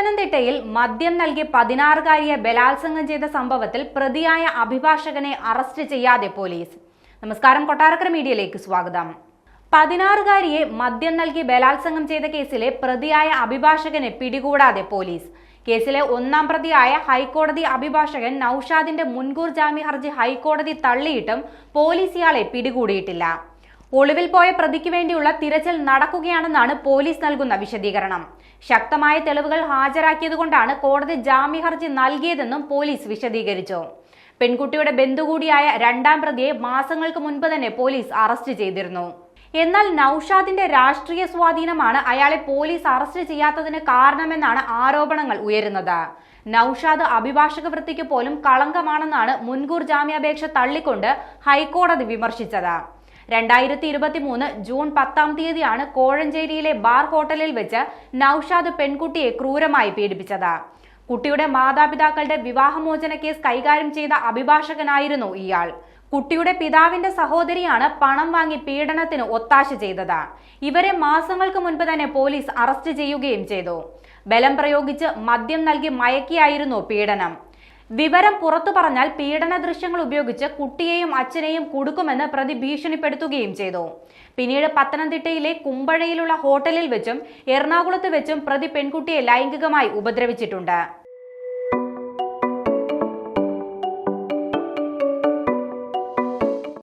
പത്തനംതിട്ടയിൽ മദ്യം നൽകി 16-കാരിയെ ബലാത്സംഗം ചെയ്ത സംഭവത്തിൽ പ്രതിയായ അഭിഭാഷകനെ അറസ്റ്റ് ചെയ്യാതെ പോലീസ്. നമസ്കാരം, കൊട്ടാരക്കര മീഡിയയിലേക്ക് സ്വാഗതം. 16-കാരിയെ മദ്യം നൽകി ബലാത്സംഗം ചെയ്ത കേസിലെ പ്രതിയായ അഭിഭാഷകനെ പിടികൂടാതെ പോലീസ്. കേസിലെ ഒന്നാം പ്രതിയായ ഹൈക്കോടതി അഭിഭാഷകൻ നൌഷാദിന്റെ മുൻകൂർ ജാമ്യ ഹർജി ഹൈക്കോടതി തള്ളിയിട്ടും പോലീസ് ഇയാളെ പിടികൂടിയിട്ടില്ല. ഒളിവിൽ പോയ പ്രതിക്ക് വേണ്ടിയുള്ള തിരച്ചിൽ നടക്കുകയാണെന്നാണ് പോലീസ് നൽകുന്ന വിശദീകരണം. ശക്തമായ തെളിവുകൾ ഹാജരാക്കിയതുകൊണ്ടാണ് കോടതി ജാമ്യ ഹർജി നൽകിയതെന്നും പോലീസ് വിശദീകരിച്ചു. പെൺകുട്ടിയുടെ ബന്ധു കൂടിയായ രണ്ടാം പ്രതിയെ മാസങ്ങൾക്ക് മുൻപ് തന്നെ പോലീസ് അറസ്റ്റ് ചെയ്തിരുന്നു. എന്നാൽ നൌഷാദിന്റെ രാഷ്ട്രീയ സ്വാധീനമാണ് അയാളെ പോലീസ് അറസ്റ്റ് ചെയ്യാത്തതിന് കാരണമെന്നാണ് ആരോപണങ്ങൾ ഉയരുന്നത്. നൌഷാദ് അഭിഭാഷക വൃത്തിക്ക് പോലും കളങ്കമാണെന്നാണ് മുൻകൂർ ജാമ്യാപേക്ഷ തള്ളിക്കൊണ്ട് ഹൈക്കോടതി വിമർശിച്ചത്. 2023 ജൂൺ 10 കോഴഞ്ചേരിയിലെ ബാർ ഹോട്ടലിൽ വെച്ച് നൌഷാദ് പെൺകുട്ടിയെ ക്രൂരമായി പീഡിപ്പിച്ചത്. കുട്ടിയുടെ മാതാപിതാക്കളുടെ വിവാഹമോചന കേസ് കൈകാര്യം ചെയ്ത അഭിഭാഷകനായിരുന്നു ഇയാൾ. കുട്ടിയുടെ പിതാവിന്റെ സഹോദരിയാണ് പണം വാങ്ങി പീഡനത്തിന് ഒത്താശ ചെയ്തത്. ഇവരെ മാസങ്ങൾക്ക് മുൻപ് തന്നെ പോലീസ് അറസ്റ്റ് ചെയ്യുകയും ചെയ്തു. ബലം പ്രയോഗിച്ച് മദ്യം നൽകി മയക്കിയായിരുന്നു പീഡനം. വിവരം പുറത്തു പറഞ്ഞാൽ പീഡന ദൃശ്യങ്ങൾ ഉപയോഗിച്ച് കുട്ടിയെയും അച്ഛനെയും കുടുക്കുമെന്ന് പ്രതി ഭീഷണിപ്പെടുത്തുകയും ചെയ്തു. പിന്നീട് പത്തനംതിട്ടയിലെ കുമ്പഴയിലുള്ള ഹോട്ടലിൽ വെച്ചും എറണാകുളത്ത് വെച്ചും പ്രതി പെൺകുട്ടിയെ ലൈംഗികമായി ഉപദ്രവിച്ചിട്ടുണ്ട്.